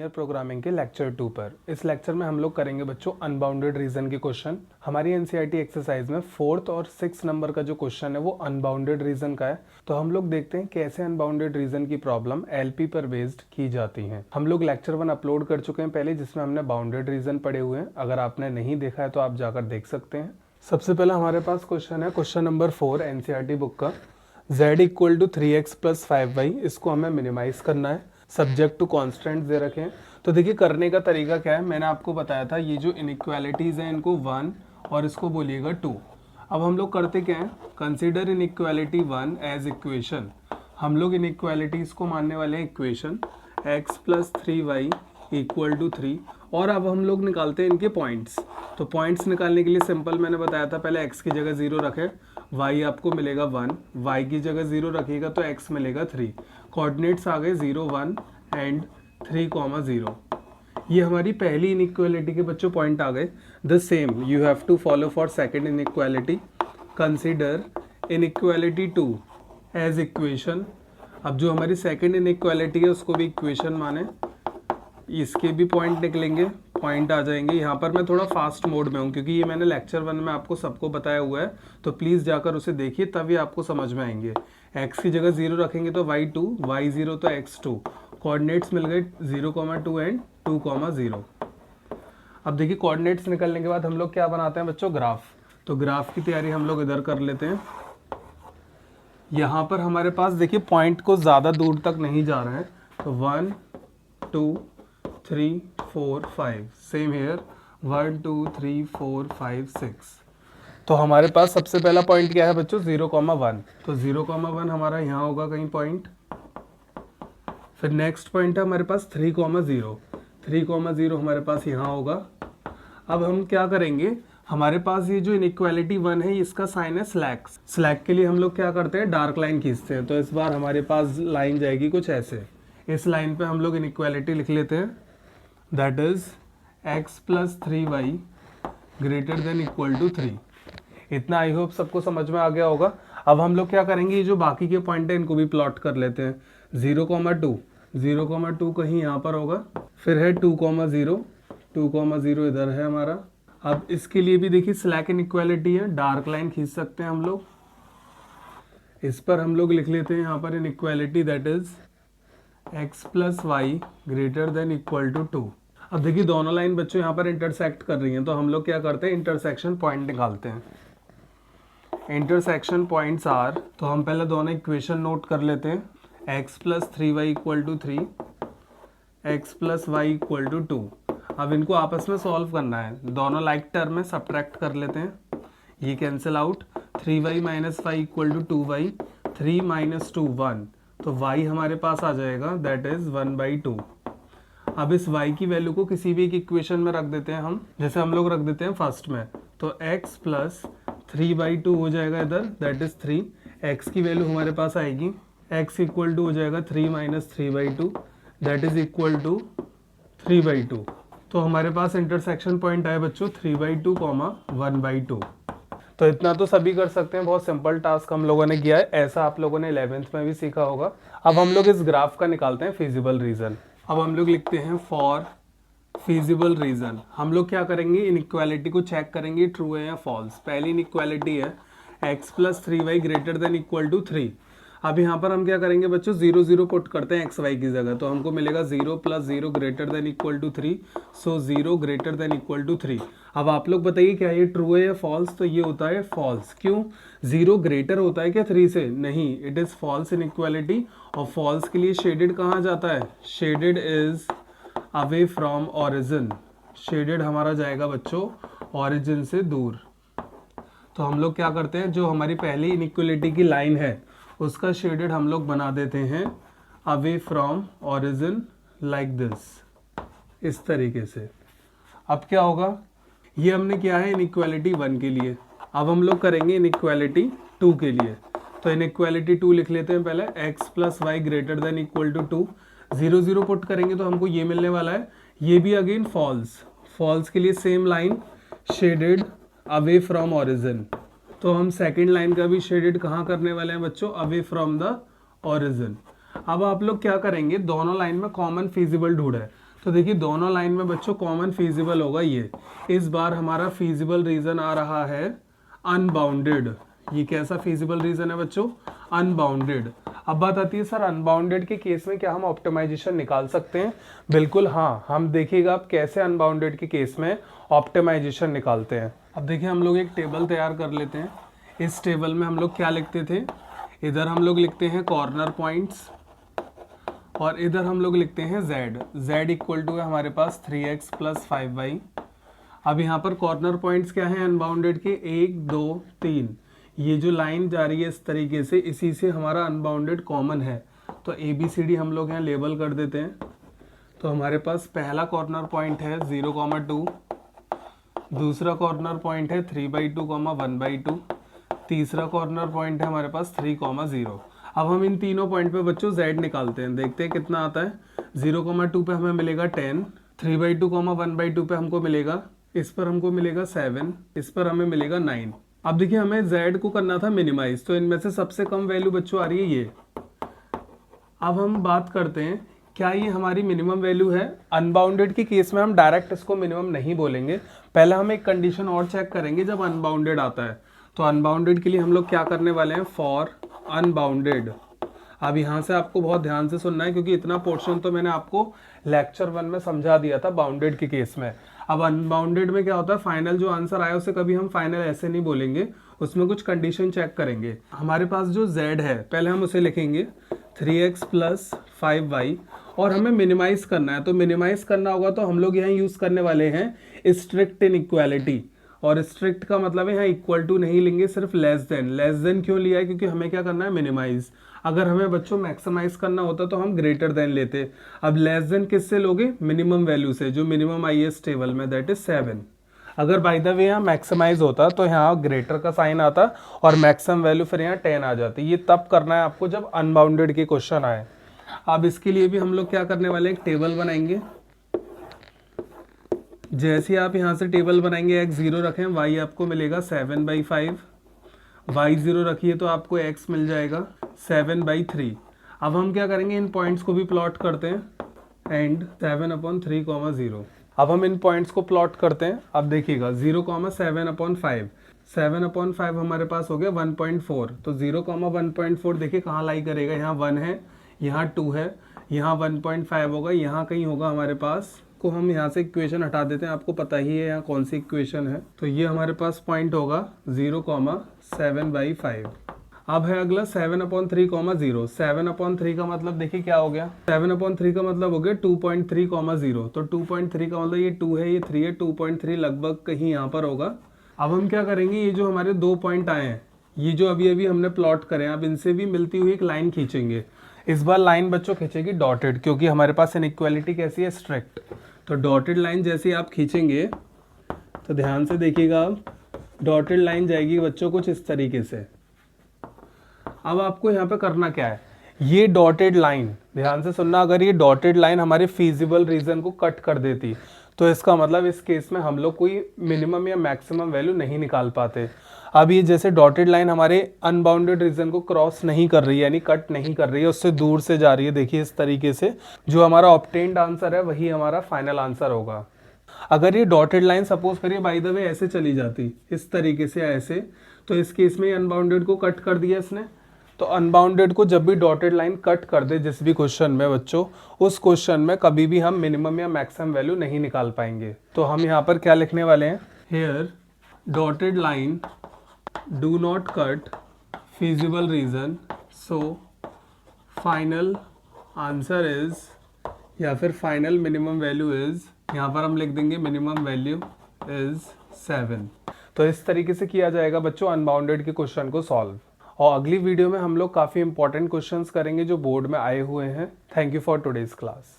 Linear programming के lecture 2 पर। इस लेक्चर में हम लोग करेंगे बच्चों अनबाउंडेड रीजन के क्वेश्चन। हमारी एनसीईआरटी एक्सरसाइज में 4th और 6th नंबर का जो क्वेश्चन है वो अनबाउंडेड रीजन का है। तो हम लोग देखते हैं कैसे अनबाउंडेड रीजन की प्रॉब्लम एलपी पर बेस्ड की जाती है। हम लोग लेक्चर 1 अपलोड कर चुके हैं पहले, जिसमें हमने बाउंडेड रीजन पढ़े हुए हैं। अगर आपने नहीं देखा है तो आप जाकर देख सकते हैं। सबसे पहला हमारे पास क्वेश्चन है क्वेश्चन नंबर 4 एनसीईआरटी बुक का, z equal to 3x plus 5y। इसको हमें मिनिमाइज करना है, सब्जेक्ट टू कॉन्स्टेंट दे रखे हैं। तो देखिए करने का तरीका क्या है, मैंने आपको बताया था ये जो इनइक्वालिटीज़ हैं इनको 1 और इसको बोलिएगा 2। अब हम लोग करते क्या है, कंसीडर इनइक्वालिटी 1 एज इक्वेशन। हम लोग इनइक्वालिटीज़ को मानने वाले हैं equation x plus 3y equal to 3। और अब हम लोग निकालते हैं इनके पॉइंट्स। तो पॉइंट्स निकालने के लिए सिंपल मैंने बताया था, पहले x की जगह 0 रखें, y आपको मिलेगा 1, y की जगह 0 रखिएगा तो x मिलेगा 3। कोऑर्डिनेट्स आ गए 0 1 एंड 3, 0। ये हमारी पहली इनइक्वालिटी के बच्चों पॉइंट आ गए। The same you have to follow for second inequality. Consider inequality 2 as equation. अब जो हमारी सेकंड इनइक्वालिटी है उसको भी इक्वेशन माने, इसके भी पॉइंट निकलेंगे, पॉइंट आ जाएंगे। यहाँ पर मैं थोड़ा फास्ट मोड में हूँ क्योंकि ये मैंने लेक्चर 1 में आपको सबको बताया हुआ है, तो प्लीज़ जाकर उसे देखिए तभी आपको समझ में आएंगे। x की जगह 0 रखेंगे तो y2, y0 तो x2। कोऑर्डिनेट्स मिल गए 0,2 एंड 2,0। अब देखिए कोऑर्डिनेट्स निकलने के बाद हम लोग क्या बनाते हैं बच्चों, ग्राफ। तो ग्राफ की तैयारी हम लोग इधर कर लेते हैं। यहाँ पर हमारे पास देखिए पॉइंट को ज़्यादा दूर तक नहीं जा रहे हैं, तो 1 2 3 4 5, सेम हेयर 1 2 3 4 5 6। तो हमारे पास सबसे पहला पॉइंट क्या है बच्चों, 0,1। तो 0,1 हमारा यहाँ होगा कहीं पॉइंट। फिर नेक्स्ट पॉइंट है हमारे पास 3,0। 3,0 हमारे पास यहाँ होगा। अब हम क्या करेंगे, हमारे पास ये जो इनइक्वालिटी 1 है इसका साइन है स्लैक। स्लैक के लिए हम लोग क्या करते हैं, डार्क लाइन खींचते हैं। तो इस बार हमारे पास लाइन जाएगी कुछ ऐसे। इस लाइन पे हम लोग इनइक्वालिटी लिख लेते हैं, that is x plus 3y greater than equal to 3। इतना आई होप सबको समझ में आ गया होगा। अब हम लोग क्या करेंगे, ये जो बाकी के पॉइंट है इनको भी प्लॉट कर लेते हैं। 0,2 0,2 कहीं यहाँ पर होगा, फिर है 2,0 2,0 इधर है हमारा। अब इसके लिए भी देखिए स्लैक इनइक्वालिटी है, डार्क लाइन खींच सकते हैं हम लोग। इस पर हम लोग लिख लेते हैं यहाँ पर inequality, that is x plus Y greater than equal to 2। अब देखिए दोनों लाइन बच्चों यहाँ पर इंटरसेक्ट कर रही हैं, तो हम लोग क्या करते हैं, इंटरसेक्शन पॉइंट निकालते हैं। इंटरसेक्शन पॉइंट्स आर, तो हम पहले दोनों इक्वेशन नोट कर लेते हैं। x plus 3y equal to 3, x plus Y equal to 2। अब इनको आपस में सॉल्व करना है, दोनों लाइक टर्म में सब्ट्रैक्ट कर लेते हैं, ये cancel out. 3y minus 5 equal to 2y, 3 minus 2 1, तो y हमारे पास आ जाएगा दैट इज 1/2। अब इस y की वैल्यू को किसी भी एक इक्वेशन में रख देते हैं हम, जैसे हम लोग रख देते हैं फर्स्ट में, तो x प्लस 3/2 हो जाएगा इधर, दैट इज 3। x की वैल्यू हमारे पास आएगी, x इक्वल टू हो जाएगा 3 minus 3/2, that is equal to 3/2। तो हमारे पास इंटरसेक्शन पॉइंट आए बच्चों 3/2, 1/2। तो इतना तो सभी कर सकते हैं, बहुत सिंपल टास्क हम लोगों ने किया है, ऐसा आप लोगों ने 11th में भी सीखा होगा। अब हम लोग इस ग्राफ का निकालते हैं फिजिबल रीजन। अब हम लोग लिखते हैं फॉर फिजिबल रीजन। हम लोग क्या करेंगे, इनइक्वालिटी को चेक करेंगे ट्रू है या फॉल्स। पहली इनइक्वालिटी है x plus 3y greater than equal to 3। अब यहाँ पर हम क्या करेंगे बच्चों, 0 0 पुट करते हैं x y की जगह, तो हमको मिलेगा 0 plus 0 greater than equal to 3, so 0 greater than equal to 3। अब आप लोग बताइए क्या ये ट्रू है या फॉल्स, तो ये होता है फॉल्स। क्यों, 0 ग्रेटर होता है क्या 3 से, नहीं, इट इज फॉल्स इनइक्वालिटी। और फॉल्स के लिए शेडेड कहाँ जाता है, shaded is away from origin. Shaded हमारा जाएगा बच्चों ऑरिजिन से दूर। तो हम लोग क्या करते हैं, जो हमारी पहली इनइक्वालिटी की लाइन है उसका शेडेड हम लोग बना देते हैं away from origin like this, इस तरीके से। अब क्या होगा, ये हमने किया है इनइक्वालिटी 1 के लिए। अब हम लोग करेंगे इनइक्वालिटी 2 के लिए। तो इनइक्वालिटी 2 लिख लेते हैं पहले, x plus Y greater than equal to 2। 0 0 put करेंगे तो हमको ये मिलने वाला है, ये भी अगेन फॉल्स। फॉल्स के लिए same line, shaded away from origin. तो हम सेकेंड लाइन का भी शेडेड कहाँ करने वाले हैं बच्चों, अवे फ्रॉम द ऑरिजिन। अब आप लोग क्या करेंगे, दोनों लाइन में कॉमन फिजिबल ढूंढ है, तो तो देखिए दोनों लाइन में बच्चों कॉमन फीजिबल होगा ये। इस बार हमारा फीजिबल रीजन आ रहा है अनबाउंडेड। ये कैसा फीजिबल रीजन है बच्चों? अनबाउंडेड। अब बात आती है सर अनबाउंडेड के केस में क्या हम ऑप्टिमाइजेशन निकाल सकते हैं? बिल्कुल हाँ, हम देखिएगा आप कैसे अनबाउंडेड के केस में ऑप्टिमाइजेशन निकालते हैं। अब देखिए हम लोग एक टेबल तैयार कर लेते हैं। इस टेबल में हम लोग क्या लिखते थे? इधर हम लोग लिखते हैं कॉर्नर पॉइंट्स और इधर हम लोग लिखते हैं z इक्वल टू है हमारे पास 3x प्लस 5y। अब यहाँ पर कॉर्नर पॉइंट्स क्या है अनबाउंडेड के? 1 2 3। ये जो लाइन जा रही है इस तरीके से, इसी से हमारा अनबाउंडेड कॉमन है। तो ABCD हम लोग यहाँ लेबल कर देते हैं। तो हमारे पास पहला कॉर्नर पॉइंट है 0,2, दूसरा कॉर्नर पॉइंट है 3/2, 1/2, तीसरा कॉर्नर पॉइंट है हमारे पास 3,0। अब हम इन तीनों पॉइंट पे बच्चों z निकालते हैं, देखते हैं कितना आता है। 0,2 पे हमें मिलेगा 10, 3/2, 1/2 पे हमको मिलेगा, इस पर हमको मिलेगा 7, इस पर हमें मिलेगा 9। अब देखिए हमें z को करना था मिनिमाइज, तो इनमें से सबसे कम वैल्यू बच्चों आ रही है ये। अब हम बात करते हैं क्या ये हमारी मिनिमम वैल्यू है? अनबाउंडेड के केस में हम डायरेक्ट इसको मिनिमम नहीं बोलेंगे, पहले हम एक कंडीशन और चेक करेंगे जब अनबाउंडेड आता है। तो अनबाउंडेड के लिए हम लोग क्या करने वाले हैं? For unbounded. अब यहाँ से आपको बहुत ध्यान से सुनना है क्योंकि इतना पोर्शन तो मैंने आपको लेक्चर 1 में समझा दिया था बाउंडेड के केस में। अब अनबाउंडेड में क्या होता है, फाइनल जो आंसर आया उसे कभी हम फाइनल ऐसे नहीं बोलेंगे, उसमें कुछ कंडीशन चेक करेंगे। हमारे पास जो z है पहले हम उसे लिखेंगे 3x प्लस 5y और हमें मिनिमाइज करना है। तो मिनिमाइज करना होगा तो हम लोग यहाँ यूज करने वाले हैं स्ट्रिक्ट इनइक्वालिटी। और स्ट्रिक्ट का मतलब है यहाँ इक्वल टू नहीं लेंगे, सिर्फ लेस देन क्यों लिया है? क्योंकि हमें क्या करना है? मिनिमाइज। अगर हमें बच्चों मैक्सिमाइज करना होता तो हम ग्रेटर देन लेते। अब लेस देन किससे लोगे? मिनिमम वैल्यू से, जो मिनिमम आई है इस टेबल में, दैट इज 7। अगर बाय द वे यहाँ मैक्सिमाइज होता तो यहाँ ग्रेटर का साइन आता और मैक्सिमम वैल्यू फिर यहाँ 10 आ जाती। ये तब करना है आपको जब अनबाउंडेड के क्वेश्चन आए। अब इसके लिए भी हम लोग क्या करने वाले, एक टेबल बनाएंगे। जैसे आप यहाँ से टेबल बनाएंगे, x 0 रखें, y आपको मिलेगा 7/5, y 0 रखिए तो आपको x मिल जाएगा 7/3। अब हम क्या करेंगे, इन पॉइंट्स को भी प्लॉट करते हैं एंड 7/3,0। अब हम इन पॉइंट्स को प्लॉट करते हैं। अब देखिएगा 0,7/5, 7/5 हमारे पास हो गया 1.4। तो 0,1.4 देखिए कहाँ लाई करेगा, यहाँ 1 है, यहाँ 2 है, यहाँ 1.5 होगा, यहाँ कहीं होगा हमारे पास। को हम यहाँ से इक्वेशन हटा देते हैं, आपको पता ही है यहाँ कौन सी इक्वेशन है। तो ये हमारे पास पॉइंट होगा 0,7/5। अब है अगला 7/3,0। 7/3 का मतलब देखिए क्या हो गया, 7/3 का मतलब हो गया 2.3,0। तो 2.3 का मतलब ये 2 है, ये 3 है, 2.3 लगभग कहीं यहाँ पर होगा। अब हम क्या करेंगे, ये जो हमारे 2 पॉइंट आए हैं, ये जो अभी अभी हमने प्लॉट करे हैं, अब इनसे भी मिलती हुई एक लाइन खींचेंगे। इस बार लाइन बच्चों खींचेगी डॉटेड, क्योंकि हमारे पास इनइक्वालिटी कैसी है, स्ट्रिक्ट। तो डॉटेड लाइन जैसे आप खींचेंगे तो ध्यान से देखिएगा, डॉटेड लाइन जाएगी बच्चों कुछ इस तरीके से। अब आपको यहाँ पे करना क्या है, ये डॉटेड लाइन ध्यान से सुनना, अगर ये डॉटेड लाइन हमारे फीजिबल रीजन को कट कर देती तो इसका मतलब इस केस में हम लोग कोई मिनिमम या मैक्सिमम वैल्यू नहीं निकाल पाते। अब ये जैसे डॉटेड लाइन हमारे अनबाउंडेड रीजन को क्रॉस नहीं कर रही है, यानी कट नहीं कर रही है, उससे दूर से जा रही है। देखिए इस तरीके से जो हमारा ऑब्टेन्ड आंसर है वही हमारा फाइनल आंसर होगा। अगर ये डॉटेड लाइन सपोज करिए बाय द वे ऐसे चली जाती इस तरीके से ऐसे, तो इस केस में अनबाउंडेड को कट कर दिया इसने। तो अनबाउंडेड को जब भी डॉटेड लाइन कट कर दे जिस भी क्वेश्चन में बच्चों, उस क्वेश्चन में कभी भी हम मिनिमम या मैक्सिमम वैल्यू नहीं निकाल पाएंगे। तो हम यहाँ पर क्या लिखने वाले हैं, here dotted line do not cut feasible reason, so final answer is, या फिर फाइनल मिनिमम वैल्यू इज, यहाँ पर हम लिख देंगे मिनिमम वैल्यू इज 7। तो इस तरीके से किया जाएगा बच्चों अनबाउंडेड के क्वेश्चन को सॉल्व। और अगली वीडियो में हम लोग काफ़ी इंपॉर्टेंट क्वेश्चंस करेंगे जो बोर्ड में आए हुए हैं। Thank you for today's class.